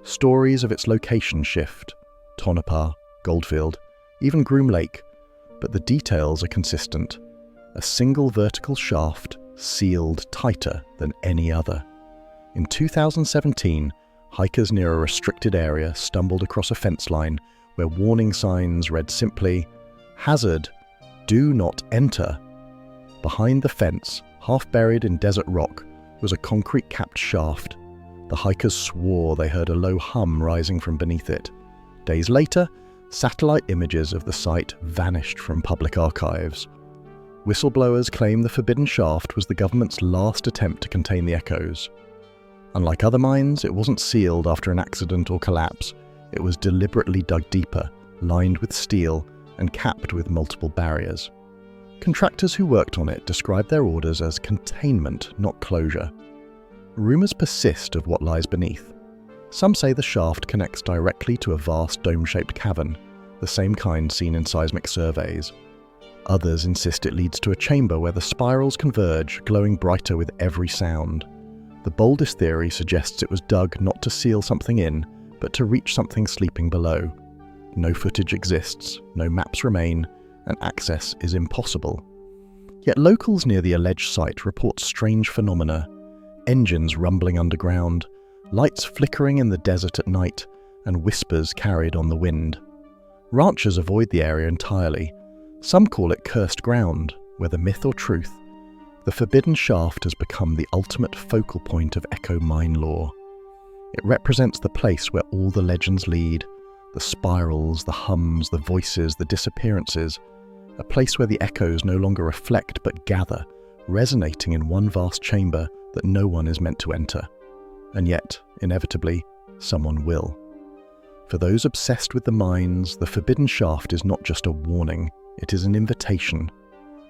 Stories of its location shift: Tonopah, Goldfield, even Groom Lake, but the details are consistent. A single vertical shaft, sealed tighter than any other. In 2017, hikers near a restricted area stumbled across a fence line where warning signs read simply, "Hazard, do not enter." Behind the fence, half buried in desert rock, was a concrete-capped shaft. The hikers swore they heard a low hum rising from beneath it. Days later, satellite images of the site vanished from public archives. Whistleblowers claim the Forbidden Shaft was the government's last attempt to contain the echoes. Unlike other mines, it wasn't sealed after an accident or collapse. It was deliberately dug deeper, lined with steel, and capped with multiple barriers. Contractors who worked on it described their orders as containment, not closure. Rumours persist of what lies beneath. Some say the shaft connects directly to a vast dome-shaped cavern, the same kind seen in seismic surveys. Others insist it leads to a chamber where the spirals converge, glowing brighter with every sound. The boldest theory suggests it was dug not to seal something in, but to reach something sleeping below. No footage exists, no maps remain, and access is impossible. Yet locals near the alleged site report strange phenomena: engines rumbling underground, lights flickering in the desert at night, and whispers carried on the wind. Ranchers avoid the area entirely. Some call it cursed ground, whether myth or truth. The Forbidden Shaft has become the ultimate focal point of echo mine lore. It represents the place where all the legends lead, the spirals, the hums, the voices, the disappearances, a place where the echoes no longer reflect but gather, resonating in one vast chamber that no one is meant to enter. And yet, inevitably, someone will. For those obsessed with the mines, the Forbidden Shaft is not just a warning, it is an invitation.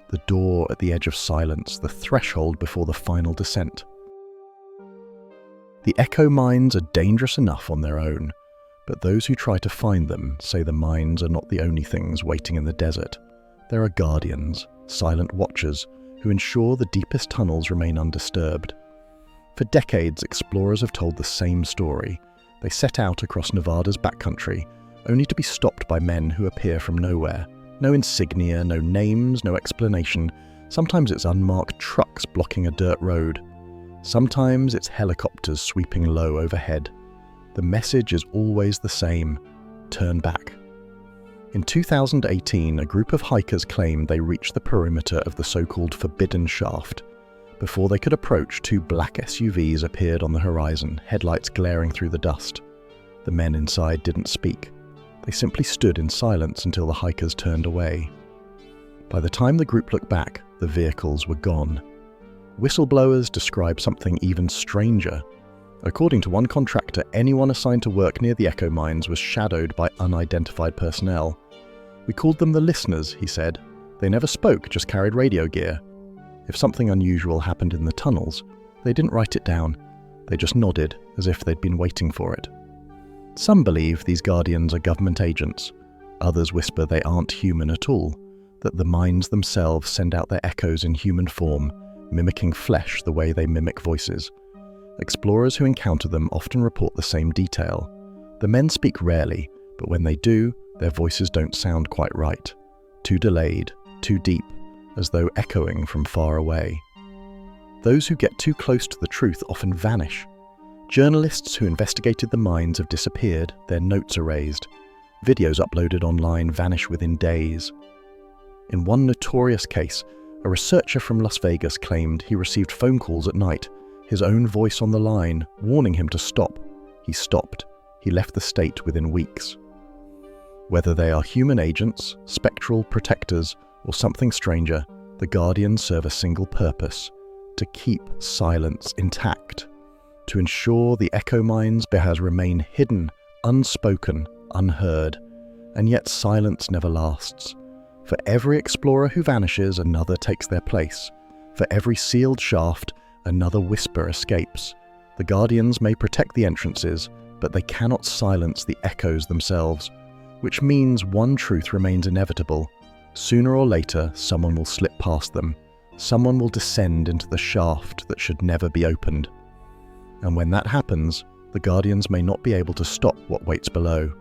The door at the edge of silence, the threshold before the final descent. The echo mines are dangerous enough on their own, but those who try to find them say the mines are not the only things waiting in the desert. There are guardians, silent watchers, who ensure the deepest tunnels remain undisturbed. For decades, explorers have told the same story. They set out across Nevada's backcountry, only to be stopped by men who appear from nowhere. No insignia, no names, no explanation. Sometimes it's unmarked trucks blocking a dirt road. Sometimes it's helicopters sweeping low overhead. The message is always the same: turn back. In 2018, a group of hikers claimed they reached the perimeter of the so-called Forbidden Shaft. Before they could approach, two black SUVs appeared on the horizon, headlights glaring through the dust. The men inside didn't speak. They simply stood in silence until the hikers turned away. By the time the group looked back, the vehicles were gone. Whistleblowers describe something even stranger. According to one contractor, anyone assigned to work near the echo mines was shadowed by unidentified personnel. "We called them the listeners," he said. "They never spoke, just carried radio gear. If something unusual happened in the tunnels, they didn't write it down. They just nodded, as if they'd been waiting for it." Some believe these guardians are government agents. Others whisper they aren't human at all, that the mines themselves send out their echoes in human form, mimicking flesh the way they mimic voices. Explorers who encounter them often report the same detail. The men speak rarely, but when they do, their voices don't sound quite right. Too delayed, too deep, as though echoing from far away. Those who get too close to the truth often vanish. Journalists who investigated the mines have disappeared, their notes erased. Videos uploaded online vanish within days. In one notorious case, a researcher from Las Vegas claimed he received phone calls at night, his own voice on the line, warning him to stop. He stopped. He left the state within weeks. Whether they are human agents, spectral protectors, or something stranger, the Guardians serve a single purpose: to keep silence intact, to ensure the echo mines remain hidden, unspoken, unheard. And yet silence never lasts. For every explorer who vanishes, another takes their place. For every sealed shaft, another whisper escapes. The Guardians may protect the entrances, but they cannot silence the echoes themselves, which means one truth remains inevitable. Sooner or later, someone will slip past them. Someone will descend into the shaft that should never be opened. And when that happens, the Guardians may not be able to stop what waits below.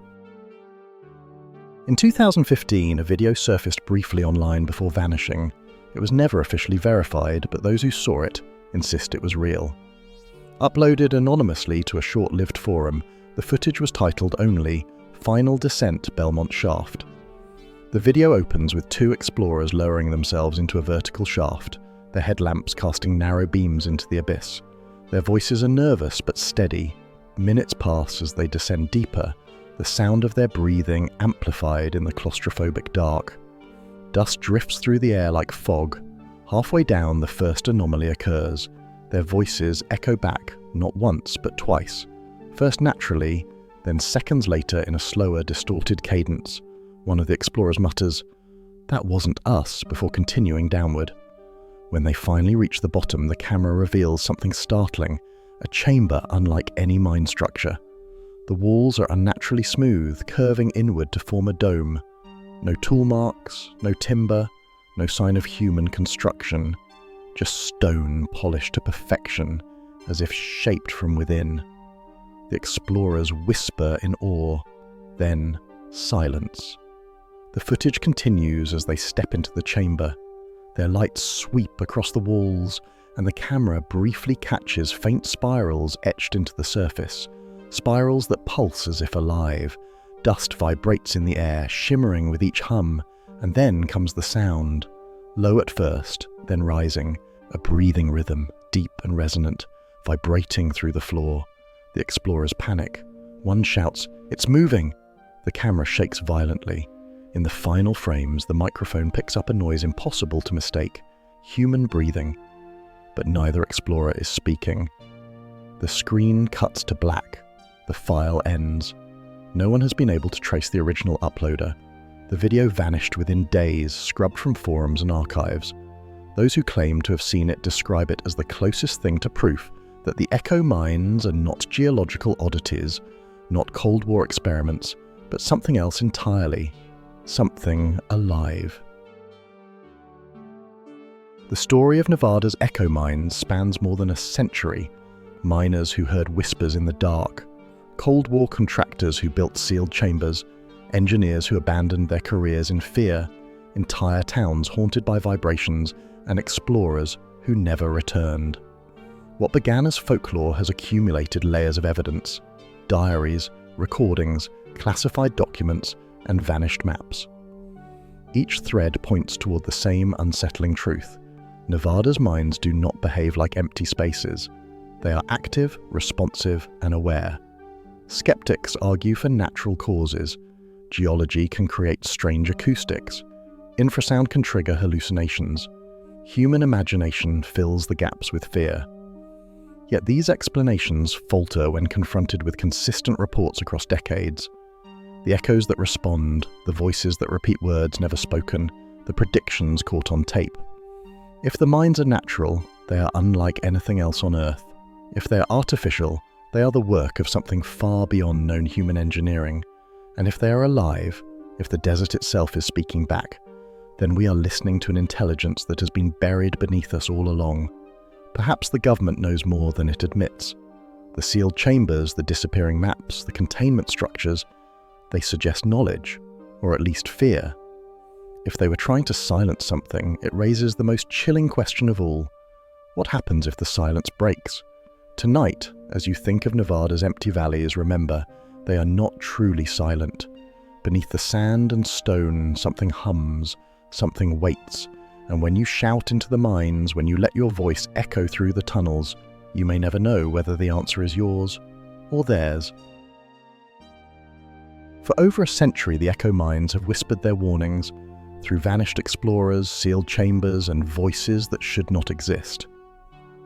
In 2015, a video surfaced briefly online before vanishing. It was never officially verified, but those who saw it insist it was real. Uploaded anonymously to a short-lived forum, the footage was titled only "Final Descent Belmont Shaft." The video opens with two explorers lowering themselves into a vertical shaft, their headlamps casting narrow beams into the abyss. Their voices are nervous but steady. Minutes pass as they descend deeper, the sound of their breathing amplified in the claustrophobic dark. Dust drifts through the air like fog. Halfway down, the first anomaly occurs. Their voices echo back, not once but twice. First naturally, then seconds later in a slower, distorted cadence. One of the explorers mutters, "That wasn't us," before continuing downward. When they finally reach the bottom, the camera reveals something startling, a chamber unlike any mine structure. The walls are unnaturally smooth, curving inward to form a dome. No tool marks, no timber, no sign of human construction. Just stone polished to perfection, as if shaped from within. The explorers whisper in awe, then silence. The footage continues as they step into the chamber. Their lights sweep across the walls, and the camera briefly catches faint spirals etched into the surface. Spirals that pulse as if alive. Dust vibrates in the air, shimmering with each hum, and then comes the sound. Low at first, then rising, a breathing rhythm, deep and resonant, vibrating through the floor. The explorers panic. One shouts, "It's moving!" The camera shakes violently. In the final frames, the microphone picks up a noise impossible to mistake, human breathing. But neither explorer is speaking. The screen cuts to black. The file ends. No one has been able to trace the original uploader. The video vanished within days, scrubbed from forums and archives. Those who claim to have seen it describe it as the closest thing to proof that the echo mines are not geological oddities, not Cold War experiments, but something else entirely, something alive. The story of Nevada's echo mines spans more than a century. Miners who heard whispers in the dark, Cold War contractors who built sealed chambers, engineers who abandoned their careers in fear, entire towns haunted by vibrations, and explorers who never returned. What began as folklore has accumulated layers of evidence: diaries, recordings, classified documents, and vanished maps. Each thread points toward the same unsettling truth. Nevada's mines do not behave like empty spaces. They are active, responsive, and aware. Skeptics argue for natural causes. Geology can create strange acoustics. Infrasound can trigger hallucinations. Human imagination fills the gaps with fear. Yet these explanations falter when confronted with consistent reports across decades. The echoes that respond, the voices that repeat words never spoken, the predictions caught on tape. If the mines are natural, they are unlike anything else on Earth. If they are artificial, they are the work of something far beyond known human engineering. And if they are alive, if the desert itself is speaking back, then we are listening to an intelligence that has been buried beneath us all along. Perhaps the government knows more than it admits. The sealed chambers, the disappearing maps, the containment structures, they suggest knowledge, or at least fear. If they were trying to silence something, it raises the most chilling question of all. What happens if the silence breaks? Tonight, as you think of Nevada's empty valleys, remember, they are not truly silent. Beneath the sand and stone, something hums, something waits, and when you shout into the mines, when you let your voice echo through the tunnels, you may never know whether the answer is yours or theirs. For over a century, the echo mines have whispered their warnings through vanished explorers, sealed chambers, and voices that should not exist.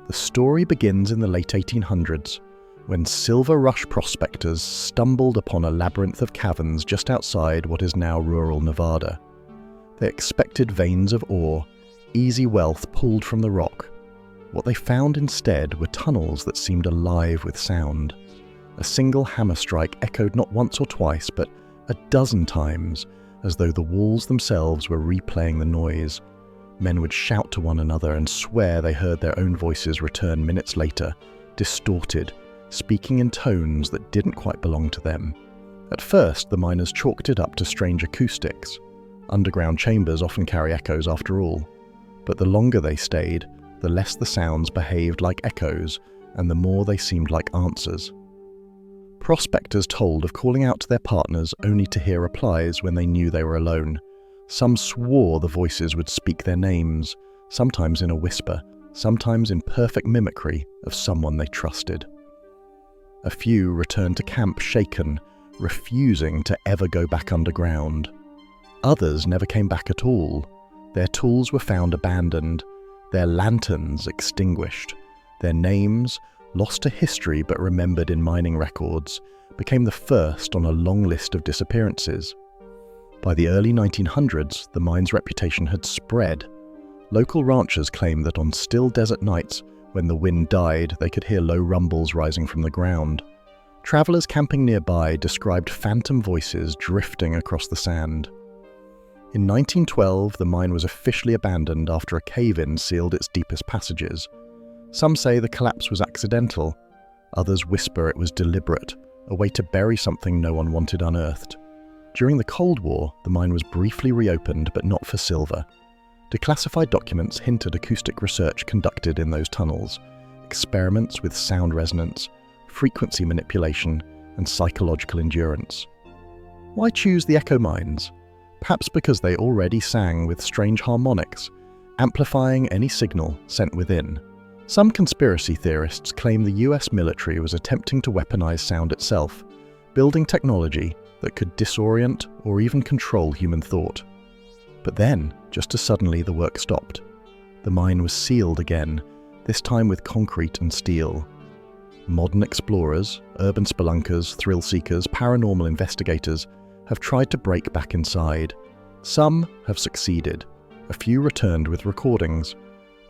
The story begins in the late 1800s, when silver rush prospectors stumbled upon a labyrinth of caverns just outside what is now rural Nevada. They expected veins of ore, easy wealth pulled from the rock. What they found instead were tunnels that seemed alive with sound. A single hammer strike echoed not once or twice, but a dozen times, as though the walls themselves were replaying the noise. Men would shout to one another and swear they heard their own voices return minutes later, distorted, speaking in tones that didn't quite belong to them. At first, the miners chalked it up to strange acoustics. Underground chambers often carry echoes after all. But the longer they stayed, the less the sounds behaved like echoes, and the more they seemed like answers. Prospectors told of calling out to their partners only to hear replies when they knew they were alone. Some swore the voices would speak their names, sometimes in a whisper, sometimes in perfect mimicry of someone they trusted. A few returned to camp shaken, refusing to ever go back underground. Others never came back at all. Their tools were found abandoned, their lanterns extinguished, their names, lost to history but remembered in mining records, became the first on a long list of disappearances. By the early 1900s, the mine's reputation had spread. Local ranchers claimed that on still desert nights, when the wind died, they could hear low rumbles rising from the ground. Travelers camping nearby described phantom voices drifting across the sand. In 1912, the mine was officially abandoned after a cave-in sealed its deepest passages. Some say the collapse was accidental. Others whisper it was deliberate, a way to bury something no one wanted unearthed. During the Cold War, the mine was briefly reopened, but not for silver. Declassified documents hinted acoustic research conducted in those tunnels, experiments with sound resonance, frequency manipulation, and psychological endurance. Why choose the echo mines? Perhaps because they already sang with strange harmonics, amplifying any signal sent within. Some conspiracy theorists claim the US military was attempting to weaponize sound itself, building technology that could disorient or even control human thought. But then, just as suddenly, the work stopped. The mine was sealed again, this time with concrete and steel. Modern explorers, urban spelunkers, thrill-seekers, paranormal investigators have tried to break back inside. Some have succeeded. A few returned with recordings.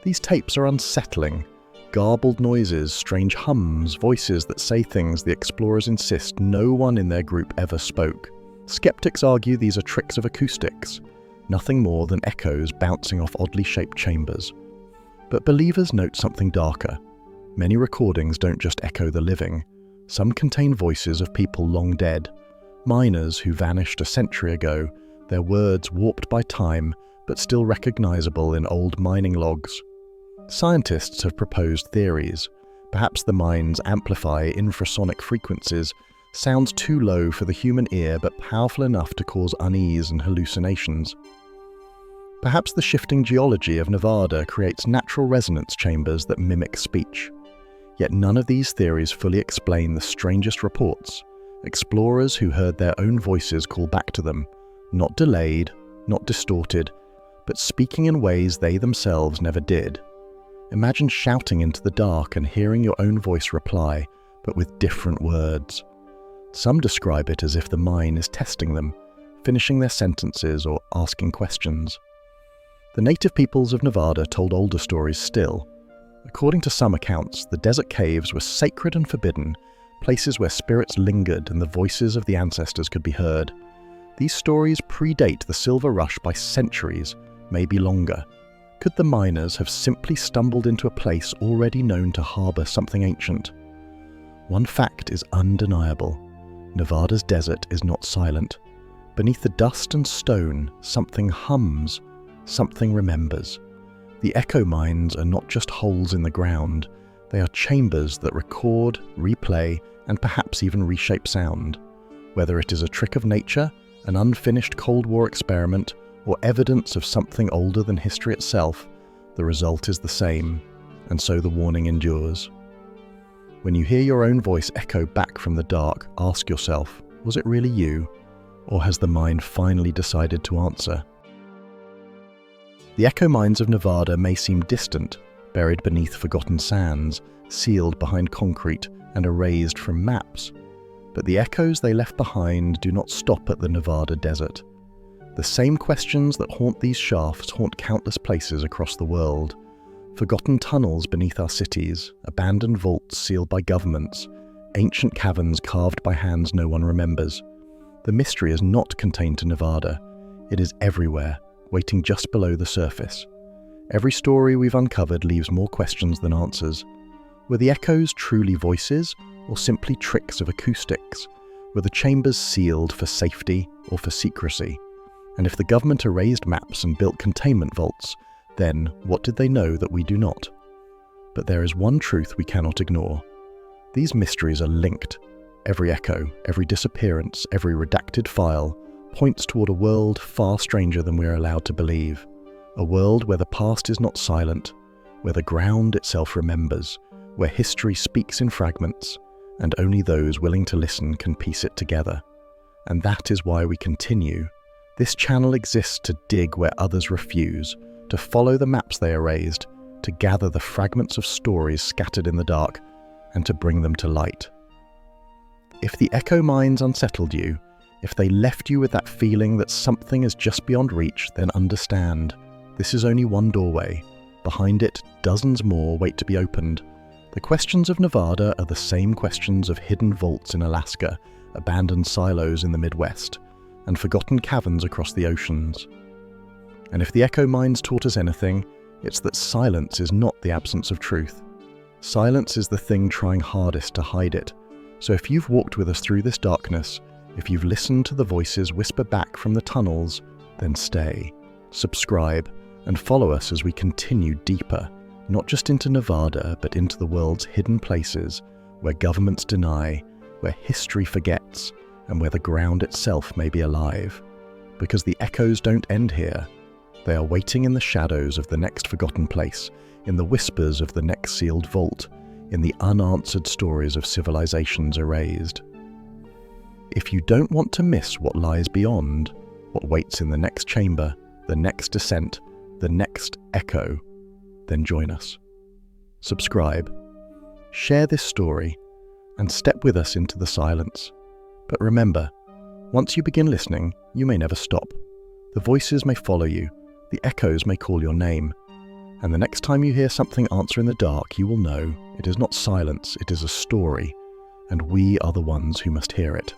These tapes are unsettling. Garbled noises, strange hums, voices that say things the explorers insist no one in their group ever spoke. Skeptics argue these are tricks of acoustics, nothing more than echoes bouncing off oddly shaped chambers. But believers note something darker. Many recordings don't just echo the living. Some contain voices of people long dead, miners who vanished a century ago, their words warped by time but still recognizable in old mining logs. Scientists have proposed theories. Perhaps the mines amplify infrasonic frequencies, sounds too low for the human ear but powerful enough to cause unease and hallucinations. Perhaps the shifting geology of Nevada creates natural resonance chambers that mimic speech. Yet none of these theories fully explain the strangest reports. Explorers who heard their own voices call back to them, not delayed, not distorted, but speaking in ways they themselves never did. Imagine shouting into the dark and hearing your own voice reply, but with different words. Some describe it as if the mine is testing them, finishing their sentences or asking questions. The native peoples of Nevada told older stories still. According to some accounts, the desert caves were sacred and forbidden, places where spirits lingered and the voices of the ancestors could be heard. These stories predate the silver rush by centuries, maybe longer. Could the miners have simply stumbled into a place already known to harbour something ancient? One fact is undeniable. Nevada's desert is not silent. Beneath the dust and stone, something hums, something remembers. The echo mines are not just holes in the ground, they are chambers that record, replay, and perhaps even reshape sound. Whether it is a trick of nature, an unfinished Cold War experiment, or evidence of something older than history itself, the result is the same, and so the warning endures. When you hear your own voice echo back from the dark, ask yourself, was it really you, or has the mind finally decided to answer? The echo mines of Nevada may seem distant, buried beneath forgotten sands, sealed behind concrete, and erased from maps. But the echoes they left behind do not stop at the Nevada desert. The same questions that haunt these shafts haunt countless places across the world. Forgotten tunnels beneath our cities, abandoned vaults sealed by governments, ancient caverns carved by hands no one remembers. The mystery is not contained to Nevada. It is everywhere, waiting just below the surface. Every story we've uncovered leaves more questions than answers. Were the echoes truly voices, or simply tricks of acoustics? Were the chambers sealed for safety or for secrecy? And if the government erased maps and built containment vaults, then what did they know that we do not? But there is one truth we cannot ignore. These mysteries are linked. Every echo, every disappearance, every redacted file points toward a world far stranger than we are allowed to believe. A world where the past is not silent, where the ground itself remembers, where history speaks in fragments, and only those willing to listen can piece it together. And that is why we continue. This channel exists to dig where others refuse, to follow the maps they erased, to gather the fragments of stories scattered in the dark, and to bring them to light. If the echo mines unsettled you, if they left you with that feeling that something is just beyond reach, then understand. This is only one doorway. Behind it, dozens more wait to be opened. The questions of Nevada are the same questions of hidden vaults in Alaska, abandoned silos in the Midwest, and forgotten caverns across the oceans. And if the echo mines taught us anything, it's that silence is not the absence of truth. Silence is the thing trying hardest to hide it. So if you've walked with us through this darkness, if you've listened to the voices whisper back from the tunnels, then stay, subscribe, and follow us as we continue deeper, not just into Nevada, but into the world's hidden places, where governments deny, where history forgets, and where the ground itself may be alive. Because the echoes don't end here. They are waiting in the shadows of the next forgotten place, in the whispers of the next sealed vault, in the unanswered stories of civilizations erased. If you don't want to miss what lies beyond, what waits in the next chamber, the next descent, the next echo, then join us. Subscribe, share this story, and step with us into the silence. But remember, once you begin listening, you may never stop. The voices may follow you, the echoes may call your name, And the next time you hear something answer in the dark, you will know it is not silence, it is a story, and we are the ones who must hear it.